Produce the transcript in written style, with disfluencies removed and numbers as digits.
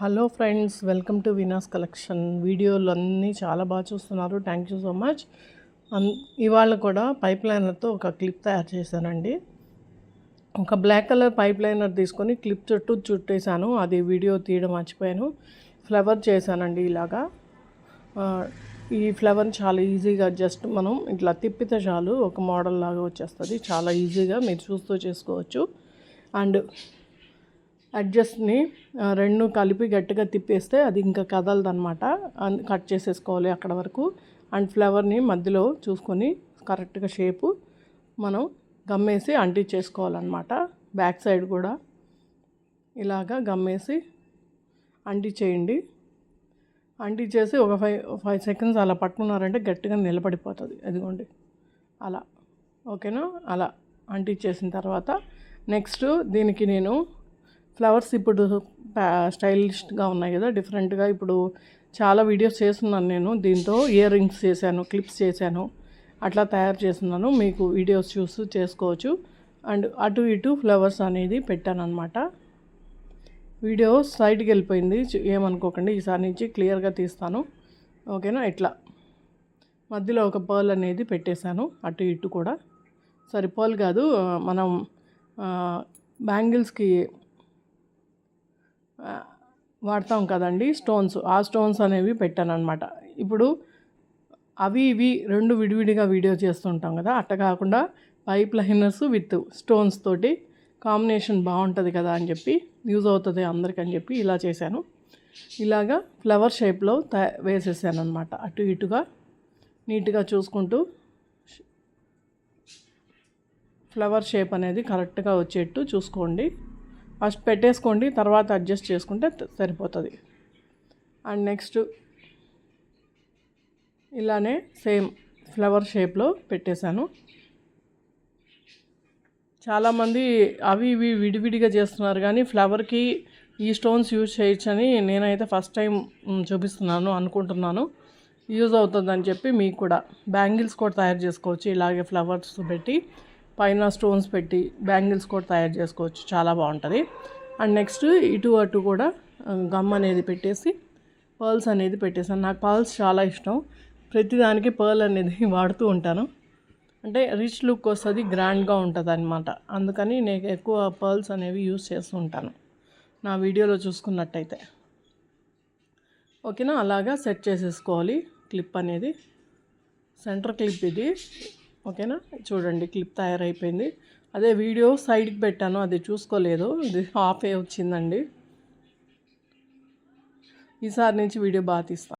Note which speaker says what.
Speaker 1: Hello friends, welcome to Veena's collection. వీడియోలు అన్నీ చాలా బాగా చూస్తున్నారు. Thank you so much. ఇవాళ కూడా పైప్ లైనర్తో ఒక క్లిప్ తయారు చేశానండి. ఒక బ్లాక్ కలర్ పైప్ లైనర్ తీసుకొని క్లిప్ చుట్టూ చుట్టేసాను. అది వీడియో తీయడం మర్చిపోయాను. ఫ్లవర్ చేశానండి ఇలాగా. ఈ ఫ్లవర్ని చాలా ఈజీగా జస్ట్ మనం ఇట్లా తిప్పితే చాలు ఒక మోడల్ లాగా వచ్చేస్తుంది. చాలా ఈజీగా మీరు చూస్తూ చేసుకోవచ్చు. అండ్ అడ్జస్ట్ని రెండు కలిపి గట్టిగా తిప్పేస్తే అది ఇంకా కదలదనమాట. కట్ చేసేసుకోవాలి అక్కడ వరకు. అండ్ ఫ్లవర్ని మధ్యలో చూసుకొని కరెక్ట్గా షేపు మనం గమ్మేసి అంటించేసుకోవాలన్నమాట. బ్యాక్ సైడ్ కూడా ఇలాగా గమ్మేసి అంటించేయండి. అంటించేసి ఒక 5 సెకండ్స్ అలా పట్టుకున్నారంటే గట్టిగా నిలబడిపోతుంది. అదిగోండి అలా. ఓకేనా? అలా అంటించేసిన తర్వాత నెక్స్ట్ దీనికి నేను ఫ్లవర్స్ ఇప్పుడు స్టైలిష్గా ఉన్నాయి కదా, డిఫరెంట్గా ఇప్పుడు చాలా వీడియోస్ చేస్తున్నాను నేను. దీంతో ఇయర్ రింగ్స్ చేశాను, క్లిప్స్ చేశాను, అట్లా తయారు చేస్తున్నాను. మీకు వీడియోస్ చూస్తూ చేసుకోవచ్చు. అండ్ అటు ఇటు ఫ్లవర్స్ అనేది పెట్టాను అనమాట. వీడియో సైడ్కి వెళ్ళిపోయింది, ఏమనుకోకండి. ఈసారి నుంచి క్లియర్గా తీస్తాను. ఓకేనా? ఇట్లా మధ్యలో ఒక పర్ల్ అనేది పెట్టేశాను అటు ఇటు కూడా. సరే, పర్ల్ కాదు, మనం బ్యాంగిల్స్కి వాడతాం కదండి స్టోన్స్, ఆ స్టోన్స్ అనేవి పెట్టాను అనమాట. ఇప్పుడు అవి ఇవి రెండు విడివిడిగా వీడియో చేస్తుంటాం కదా, అట్ట కాకుండా పైప్ లైనర్స్ విత్ స్టోన్స్ తోటి కాంబినేషన్ బాగుంటుంది కదా అని చెప్పి, యూజ్ అవుతుంది అందరికని చెప్పి ఇలా చేశాను. ఇలాగా ఫ్లవర్ షేప్లో వేసేసాను అనమాట. అటు ఇటుగా నీట్గా చూసుకుంటూ ఫ్లవర్ షేప్ అనేది కరెక్ట్గా వచ్చేట్టు చూసుకోండి. ఫస్ట్ పెట్టేసుకోండి, తర్వాత అడ్జస్ట్ చేసుకుంటే సరిపోతుంది. అండ్ నెక్స్ట్ ఇలానే సేమ్ ఫ్లవర్ షేప్లో పెట్టేశాను. చాలామంది అవి ఇవి విడివిడిగా చేస్తున్నారు, కానీ ఫ్లవర్కి ఈ స్టోన్స్ యూజ్ చేయొచ్చని నేనైతే ఫస్ట్ టైం చూపిస్తున్నాను అనుకుంటున్నాను. యూజ్ అవుతుందని చెప్పి మీకు కూడా బ్యాంగిల్స్ కూడా తయారు చేసుకోవచ్చు. ఇలాగే ఫ్లవర్స్ పెట్టి పైన స్టోన్స్ పెట్టి బ్యాంగిల్స్ కూడా తయారు చేసుకోవచ్చు. చాలా బాగుంటుంది. అండ్ నెక్స్ట్ ఇటు అటు కూడా గమ్ అనేది పెట్టేసి పర్ల్స్ అనేది పెట్టేసాను. నాకు పర్ల్స్ చాలా ఇష్టం. ప్రతిదానికి పర్ల్ అనేది వాడుతూ ఉంటాను. అంటే రిచ్ లుక్ వస్తుంది, గ్రాండ్గా ఉంటుంది అనమాట. అందుకని నేను ఎక్కువ పర్ల్స్ అనేవి యూజ్ చేస్తూ ఉంటాను, నా వీడియోలో చూసుకున్నట్టయితే. ఓకేనా? అలాగా సెట్ చేసేసుకోవాలి క్లిప్ అనేది. సెంటర్ క్లిప్ ఇది. ఓకేనా? చూడండి, క్లిప్ తయారైపోయింది. అదే వీడియో సైడ్కి పెట్టాను, అది చూసుకోలేదు, ఇది హాఫ్ వచ్చిందండి. ఈసారి నుంచి వీడియో బాగా తీస్తాను.